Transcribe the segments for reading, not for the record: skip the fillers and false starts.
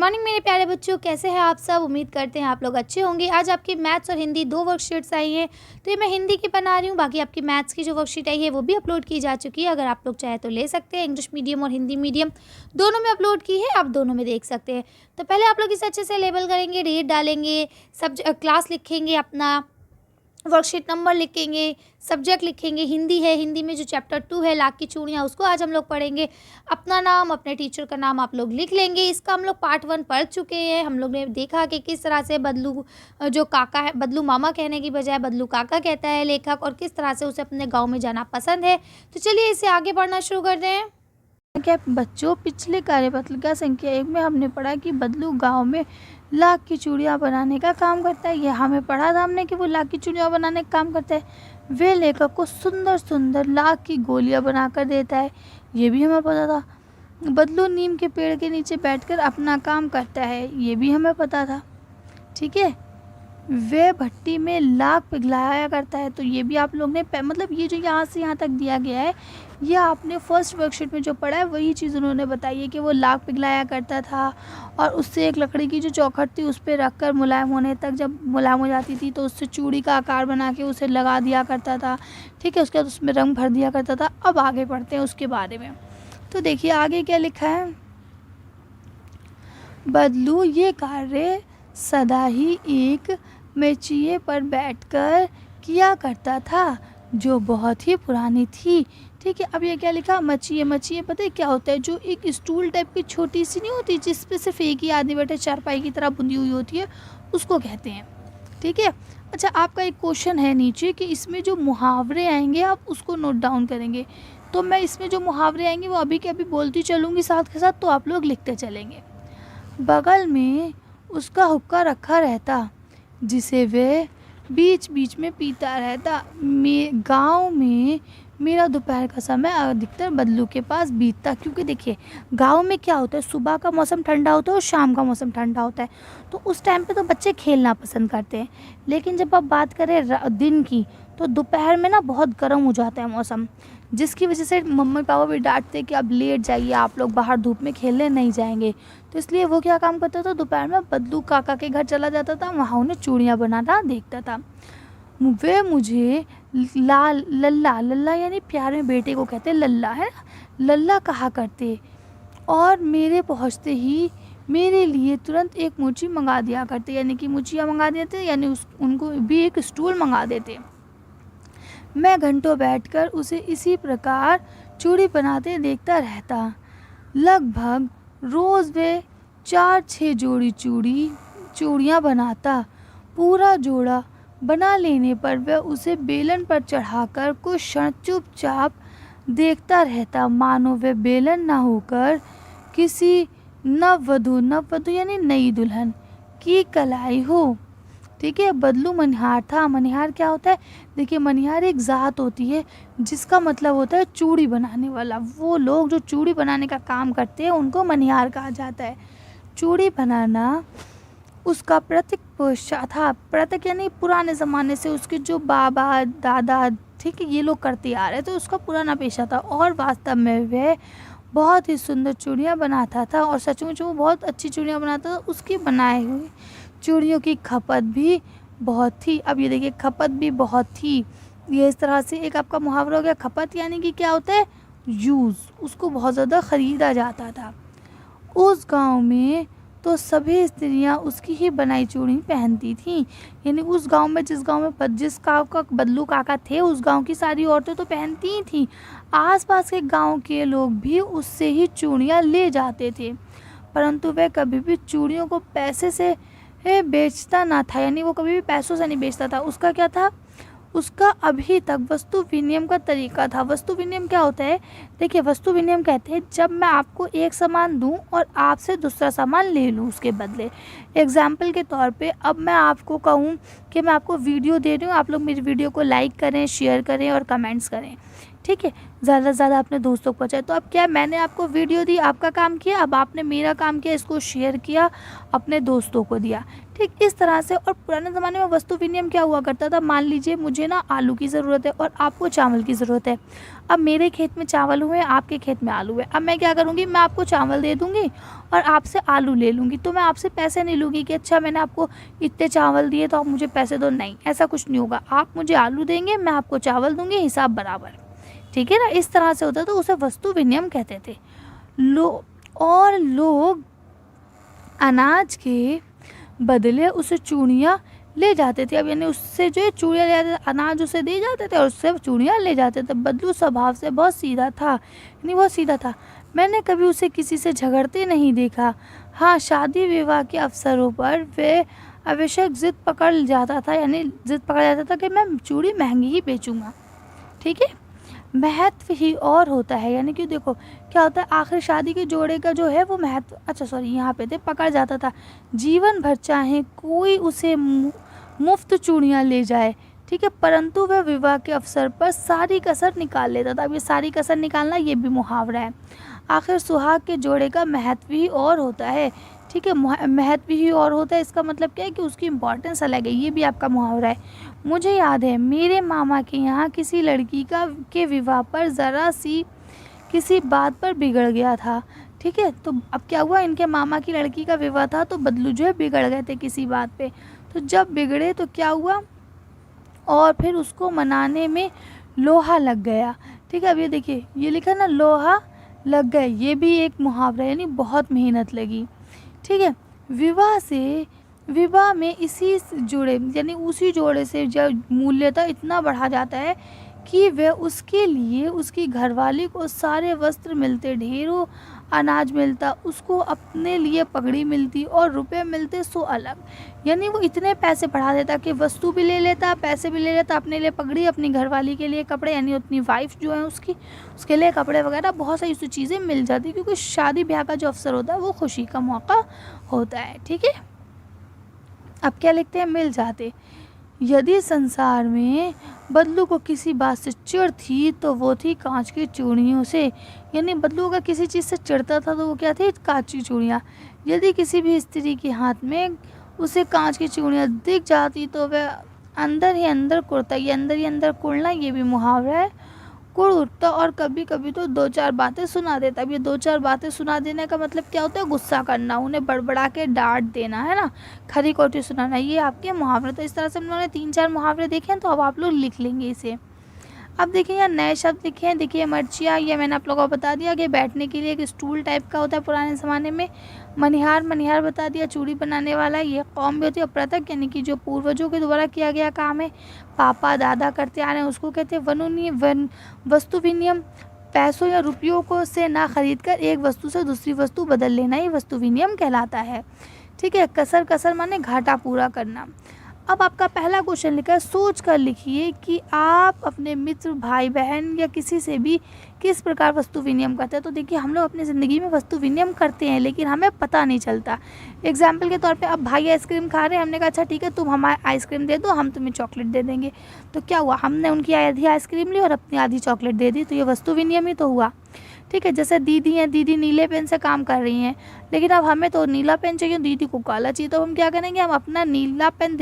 Morning मेरे प्यारे बच्चों, कैसे हैं आप सब। उम्मीद करते हैं आप लोग अच्छे होंगे। आज आपकी मैथ्स और हिंदी 2 वर्कशीट्स आई हैं, तो ये मैं हिंदी की बना रही हूँ। बाकी आपकी मैथ्स की जो वर्कशीट आई है वो भी अपलोड की जा चुकी है। अगर आप लोग चाहे तो ले सकते हैं। इंग्लिश मीडियम और हिंदी मीडियम दोनों में अपलोड की है, आप दोनों में देख सकते हैं। तो पहले आप लोग इसे अच्छे से लेबल करेंगे, डेट डालेंगे, क्लास लिखेंगे, अपना वर्कशीट नंबर लिखेंगे, सब्जेक्ट लिखेंगे। हिंदी है, हिंदी में जो चैप्टर 2 है लाख की चूड़ियाँ, उसको आज हम लोग पढ़ेंगे। अपना नाम, अपने टीचर का नाम आप लोग लिख लेंगे। इसका हम लोग पार्ट 1 पढ़ चुके हैं। हम लोग ने देखा कि किस तरह से बदलू जो काका है, बदलू मामा कहने की बजाय बदलू काका कहता है लेखक, और किस तरह से उसे अपने गाँव में जाना पसंद है। तो चलिए इसे आगे पढ़ना शुरू कर दें। क्या बच्चों, पिछले कार्यपत्रिका संख्या 1 में हमने पढ़ा कि बदलू गांव में लाख की चूड़ियाँ बनाने का काम करता है। यह हमें पढ़ा था हमने कि वो लाख की चूड़ियाँ बनाने का काम करता है। वे लेखक को सुंदर सुंदर लाख की गोलियाँ बनाकर देता है, ये भी हमें पता था। बदलू नीम के पेड़ के नीचे बैठकर अपना काम करता है, ये भी हमें पता था। ठीक है, वे भट्टी में लाख पिघलाया करता है, तो ये भी आप लोग ने मतलब ये जो यहाँ से यहाँ तक दिया गया है, ये आपने फर्स्ट वर्कशीट में जो पढ़ा है वही चीज़ उन्होंने बताई है कि वो लाख पिघलाया करता था और उससे एक लकड़ी की जो चौखट थी उस पर रख कर मुलायम होने तक, जब मुलायम हो जाती थी तो उससे चूड़ी का आकार बना के उसे लगा दिया करता था। ठीक है, उसके बाद उसमें रंग भर दिया करता था। अब आगे बढ़ते हैं उसके बारे में। तो देखिए आगे क्या लिखा है। बदलू ये कार्य सदा ही एक मेचिए पर बैठकर किया करता था, जो बहुत ही पुरानी थी। ठीक है, अब ये क्या लिखा, मचिए। मचिए पता है क्या होता है, जो एक स्टूल टाइप की छोटी सी नहीं होती जिस पे सिर्फ एक ही आदमी बैठे, चारपाई की तरह बुनी हुई होती है, उसको कहते हैं। ठीक है, अच्छा आपका एक क्वेश्चन है नीचे कि इसमें जो मुहावरे आएंगे आप उसको नोट डाउन करेंगे। तो मैं इसमें जो मुहावरे आएंगे वो अभी के अभी बोलती चलूँगी साथ के साथ, तो आप लोग लिखते चलेंगे। बगल में उसका हुक्का रखा रहता, जिसे वे बीच बीच में पीता रहता। गांव में मेरा दोपहर का समय अधिकतर बदलू के पास बीतता, क्योंकि देखिए गांव में क्या होता है, सुबह का मौसम ठंडा होता है और शाम का मौसम ठंडा होता है, तो उस टाइम पे तो बच्चे खेलना पसंद करते हैं। लेकिन जब आप बात करें दिन की, तो दोपहर में ना बहुत गर्म हो जाता है मौसम, जिसकी वजह से मम्मी पापा भी डांटते हैं कि अब लेट जाइए, आप लोग बाहर धूप में खेलने नहीं जाएंगे। तो इसलिए वो क्या काम करता था, दोपहर में बदलू काका के घर चला जाता था, वहाँ उन्हें चूड़ियाँ बनाना देखता था। वे मुझे लल्ला लल्ला यानी प्यार में बेटे को कहते हैं लल्ला, है ना, लल्ला कहा करते, और मेरे पहुँचते ही मेरे लिए तुरंत एक मुची मंगा दिया करते, यानी कि मुचिया मंगा देते, यानी उनको भी एक स्टूल मंगा देते। मैं घंटों बैठकर उसे इसी प्रकार चूड़ी बनाते देखता रहता। लगभग रोज़ वे 4-6 जोड़ी चूड़ियाँ बनाता। पूरा जोड़ा बना लेने पर वह उसे बेलन पर चढ़ाकर कुछ क्षण चुपचाप देखता रहता, मानो वह बेलन ना होकर किसी नववधु यानी नई दुल्हन की कलाई हो। ठीक है, बदलू मनिहार था। मनिहार क्या होता है, देखिए मनिहार एक ज़ात होती है जिसका मतलब होता है चूड़ी बनाने वाला। वो लोग जो चूड़ी बनाने का काम करते हैं उनको मनिहार कहा जाता है। चूड़ी बनाना उसका प्रतीक पेशा था। प्रतीक यानी पुराने ज़माने से उसके जो बाबा दादा, ठीक है, ये लोग करते आ रहे थे, उसका पुराना पेशा था। और वास्तव में वह बहुत ही सुंदर चूड़ियाँ बनाता था, और सचमुच वो बहुत अच्छी चूड़ियाँ बनाता था। उसकी बनाए हुए चूड़ियों की खपत भी बहुत थी। अब ये देखिए, खपत भी बहुत थी। ये इस तरह से एक आपका मुहावरा हो गया। खपत यानी कि क्या होता है, यूज़, उसको बहुत ज़्यादा ख़रीदा जाता था। उस गांव में तो सभी स्त्रियां उसकी ही बनाई चूड़ी पहनती थीं, यानी उस गांव में, जिस गांव में जिस गांव का बदलू काका थे, उस गांव की सारी औरतें तो पहनती ही थीं। आसपास के गांव के लोग भी उससे ही चूड़ियाँ ले जाते थे, परंतु वह कभी भी चूड़ियों को पैसे से बेचता ना था, यानी वो कभी भी पैसों से नहीं बेचता था। उसका क्या था, उसका अभी तक वस्तु विनिमय का तरीका था। वस्तु विनिमय क्या होता है, देखिए वस्तु विनिमय कहते हैं जब मैं आपको एक सामान दूं और आपसे दूसरा सामान ले लूं उसके बदले। एग्जाम्पल के तौर पे, अब मैं आपको कहूं कि मैं आपको वीडियो दे रही हूं, आप लोग मेरी वीडियो को लाइक करें, शेयर करें और कमेंट्स करें। ठीक है, ज़्यादा से ज़्यादा अपने दोस्तों को पहुँचाएँ। तो अब क्या है, मैंने आपको वीडियो दी, आपका काम किया, अब आपने मेरा काम किया, इसको शेयर किया, अपने दोस्तों को दिया, ठीक इस तरह से। और पुराने ज़माने में वस्तु विनिमय क्या हुआ करता था, मान लीजिए मुझे ना आलू की ज़रूरत है और आपको चावल की ज़रूरत है। अब मेरे खेत में चावल हुए, आपके खेत में आलू है। अब मैं क्या करूँगी, मैं आपको चावल दे दूँगी और आपसे आलू ले लूँगी। तो मैं आपसे पैसे नहीं लूँगी कि अच्छा मैंने आपको इतने चावल दिए तो आप मुझे पैसे दो, नहीं, ऐसा कुछ नहीं होगा। आप मुझे आलू देंगे, मैं आपको चावल दूँगी, हिसाब बराबर, ठीक है ना। इस तरह से होता, तो उसे वस्तु विनिमय कहते थे। और लोग अनाज के बदले उसे चूड़ियाँ ले जाते थे। अब यानी उससे जो है चूड़ियाँ ले जाते थे, अनाज उसे दे जाते थे और उससे चूड़ियाँ ले जाते थे। बदलू स्वभाव से बहुत सीधा था, यानी बहुत सीधा था। मैंने कभी उसे किसी से झगड़ते नहीं देखा। हाँ, शादी विवाह के अवसरों पर वे आवश्यक जिद पकड़ जाता था, यानी जिद पकड़ जाता था कि मैं चूड़ी महंगी ही बेचूंगा, ठीक है। महत्व ही और होता है, यानी कि देखो क्या होता है, आखिर शादी के जोड़े का जो है वो महत्व, अच्छा सॉरी यहाँ पे थे, पकड़ जाता था। जीवन भर चाहे कोई उसे मुफ्त चूड़ियाँ ले जाए, ठीक है, परंतु वह विवाह के अवसर पर सारी कसर निकाल लेता था। अब ये सारी कसर निकालना ये भी मुहावरा है। आखिर सुहाग के जोड़े का महत्व ही और होता है, ठीक है, महत्व ही और होता है। इसका मतलब क्या है कि उसकी इम्पोर्टेंस अलग है, ये भी आपका मुहावरा है। मुझे याद है मेरे मामा के यहाँ किसी लड़की के विवाह पर ज़रा सी किसी बात पर बिगड़ गया था, ठीक है। तो अब क्या हुआ, इनके मामा की लड़की का विवाह था, तो बदलू जो है बिगड़ गए थे किसी बात पे। तो जब बिगड़े तो क्या हुआ, और फिर उसको मनाने में लोहा लग गया, ठीक है। अब ये देखिए, ये लिखा ना, लोहा लग गए, ये भी एक मुहावरा है, यानी बहुत मेहनत लगी, ठीक है। विवाह में इसी जोड़े, यानी उसी जोड़े से जब मूल्यता इतना बढ़ा जाता है कि वह उसके लिए उसकी घरवाली को सारे वस्त्र मिलते, ढेरों अनाज मिलता, उसको अपने लिए पगड़ी मिलती और रुपए मिलते सो अलग। यानी वो इतने पैसे बढ़ा देता कि वस्तु भी ले लेता, पैसे भी ले लेता, अपने लिए पगड़ी, अपनी घरवाली के लिए कपड़े, यानी अपनी वाइफ जो है उसके लिए कपड़े वगैरह, बहुत सारी चीज़ें मिल जाती, क्योंकि शादी ब्याह का जो अवसर होता है वो खुशी का मौका होता है, ठीक है। अब क्या लिखते हैं, मिल जाते। यदि संसार में बदलू को किसी बात से चिढ़ थी तो वो थी कांच की चूड़ियों से, यानी बदलू अगर किसी चीज़ से चिढ़ता था तो वो क्या थी, कांच की चूड़ियाँ। यदि किसी भी स्त्री के हाथ में उसे कांच की चूड़ियाँ दिख जाती तो वह अंदर ही अंदर कुड़ता, ये अंदर ही अंदर कुड़ना, ये भी मुहावरा है, कुड़ उठता और कभी कभी तो दो चार बातें सुना देता। अब ये दो चार बातें सुना देने का मतलब क्या होता है, गुस्सा करना, उन्हें बड़बड़ा के डांट देना, है ना, खरी खोटी सुनाना, ये आपके मुहावरे। तो इस तरह से हम लोगों ने 3-4 मुहावरे देखे हैं, तो अब आप लोग लिख लेंगे इसे। अब देखिए यहाँ नए शब्द लिखे हैं, देखिए मर्चिया, ये मैंने आप लोगों को बता दिया कि बैठने के लिए एक स्टूल टाइप का होता है पुराने ज़माने में। मनिहार बता दिया, चूड़ी बनाने वाला, ये कौम भी होती है। पृथक यानी कि जो पूर्वजों के द्वारा किया गया काम है, पापा दादा करते आ रहे हैं, उसको कहते हैं वस्तु विनिमय। पैसों या रुपयों को से ना खरीद कर एक वस्तु से दूसरी वस्तु बदल लेना ही वस्तु विनिमय कहलाता है, ठीक है। कसर माने घाटा पूरा करना। अब आपका पहला क्वेश्चन लिखा है, सोच कर लिखिए कि आप अपने मित्र, भाई बहन या किसी से भी किस प्रकार वस्तु विनिमय करते हैं। तो देखिए हम लोग अपनी ज़िंदगी में वस्तु विनिमय करते हैं, लेकिन हमें पता नहीं चलता। एग्जाम्पल के तौर पे अब भाई आइसक्रीम खा रहे हैं, हमने कहा अच्छा ठीक है, तुम हमारे आइसक्रीम दे दो, हम तुम्हें चॉकलेट दे देंगे। तो क्या हुआ, हमने उनकी आधी आइसक्रीम ली और अपनी आधी चॉकलेट दे दी, तो ये वस्तु विनिमय ही तो हुआ, ठीक है। जैसे दीदी हैं, दीदी नीले पेन से काम कर रही हैं, लेकिन अब हमें तो नीला पेन चाहिए, दीदी को काला चाहिए, तो हम क्या करेंगे, हम अपना नीला पेन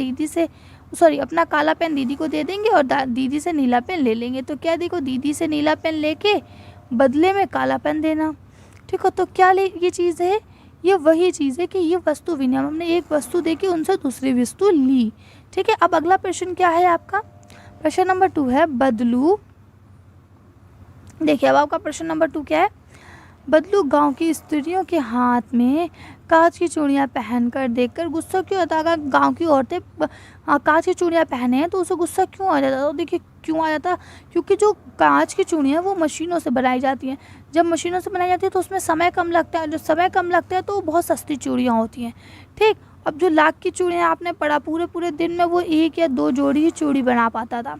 अपना काला पेन दीदी को दे देंगे और दीदी से नीला पेन ले लेंगे। तो क्या देखो, दीदी से नीला पेन लेके बदले में काला पेन देना, ठीक है। तो क्या ये चीज़ है, ये वही चीज़ है कि ये वस्तु विनिमय, हमने एक वस्तु दे के उनसे दूसरी वस्तु ली, ठीक है। अब अगला प्रश्न क्या है आपका, प्रश्न नंबर 2 है बदलू। देखिए अब आपका प्रश्न नंबर 2 क्या है, बदलू गांव की स्त्रियों के हाथ में कांच की चूड़ियाँ पहनकर देखकर गुस्सा क्यों आता है। गांव की औरतें कांच की चूड़ियाँ पहने हैं तो उसे गुस्सा क्यों आ जाता है। तो देखिए क्यों आ जाता है, क्योंकि जो कांच की चूड़ियाँ वो मशीनों से बनाई जाती हैं। जब मशीनों से बनाई जाती है तो उसमें समय कम लगता है, जो समय कम लगता है तो वो बहुत सस्ती चूड़ियाँ होती हैं, ठीक। अब जो लाख की चूड़ियाँ आपने पढ़ा, पूरे दिन में वो 1 या 2 जोड़ी ही चूड़ी बना पाता था,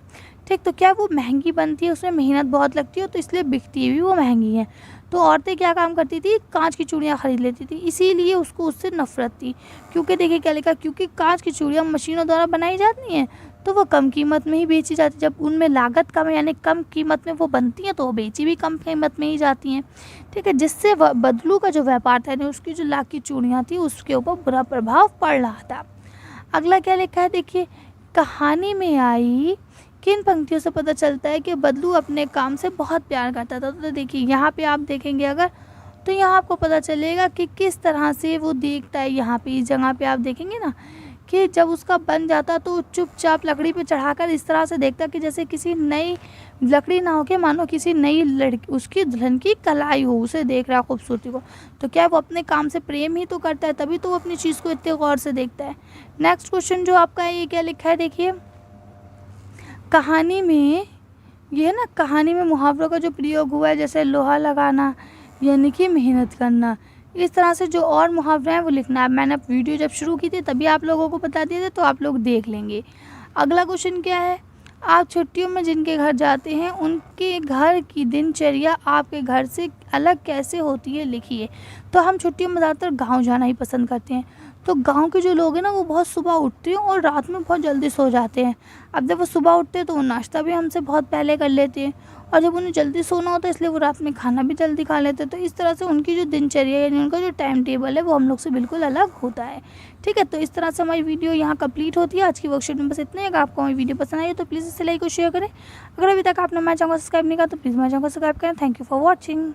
ठीक। तो क्या वो महंगी बनती है, उसमें मेहनत बहुत लगती है, तो इसलिए बिकती भी वो महंगी है। तो औरतें क्या काम करती थी, कांच की चूड़ियाँ खरीद लेती थी, इसीलिए उसको उससे नफरत थी। क्योंकि देखिए क्या लिखा, क्योंकि कांच की चूड़ियाँ मशीनों द्वारा बनाई जाती हैं तो वो कम कीमत में ही बेची जाती है। जब उनमें लागत कम है यानी कम कीमत में वो बनती हैं तो वो बेची भी कम कीमत में ही जाती हैं, ठीक है। जिससे बदलू का जो व्यापार था यानी उसकी जो लाख की चूड़ियाँ थी उसके ऊपर बुरा प्रभाव पड़ रहा था। अगला क्या लिखा है देखिए, कहानी में आई किन पंक्तियों से पता चलता है कि बदलू अपने काम से बहुत प्यार करता था। तो देखिए यहाँ पे आप देखेंगे अगर तो यहाँ आपको पता चलेगा कि किस तरह से वो देखता है। यहाँ पे इस जगह पे आप देखेंगे ना कि जब उसका बन जाता तो चुपचाप लकड़ी पे चढ़ाकर इस तरह से देखता कि जैसे किसी नई लकड़ी ना हो के मानो किसी नई लड़की उसकी दुल्हन की कलाई हो, उसे देख रहा खूबसूरती को। तो क्या वो अपने काम से प्रेम ही तो करता है, तभी तो वो अपनी चीज़ को इतने गौर से देखता है। नेक्स्ट क्वेश्चन जो आपका है ये क्या लिखा है देखिए, कहानी में ये ना कहानी में मुहावरों का जो प्रयोग हुआ है जैसे लोहा लगाना यानी कि मेहनत करना, इस तरह से जो और मुहावरे हैं वो लिखना है। मैंने वीडियो जब शुरू की थी तभी आप लोगों को बता दिए थे तो आप लोग देख लेंगे। अगला क्वेश्चन क्या है, आप छुट्टियों में जिनके घर जाते हैं उनके घर की दिनचर्या आपके घर से अलग कैसे होती है लिखिए। तो हम छुट्टियों में ज़्यादातर गांव जाना ही पसंद करते हैं। तो गांव के जो लोग हैं ना वो बहुत सुबह उठते हैं और रात में बहुत जल्दी सो जाते हैं। अब जब वो सुबह उठते हैं तो वो नाश्ता भी हमसे बहुत पहले कर लेते हैं और जब उन्हें जल्दी सोना होता है इसलिए वो रात में खाना भी जल्दी खा लेते हैं। तो इस तरह से उनकी जो दिनचर्या यानी उनका जो टाइम टेबल है वो हम लोग से बिल्कुल अलग होता है, ठीक है। तो इस तरह से हमारी वीडियो यहाँ कंप्लीट होती है। आज की वर्कशीट में बस इतना ही। अगर आपको हमारी वीडियो पसंद आई तो प्लीज़ इसे लाइक और शेयर करें। अगर अभी तक आपने हमारे चैनल को सब्सक्राइब नहीं किया तो प्लीज़ हमारे चैनल को सब्सक्राइब करें। Thank you for watching.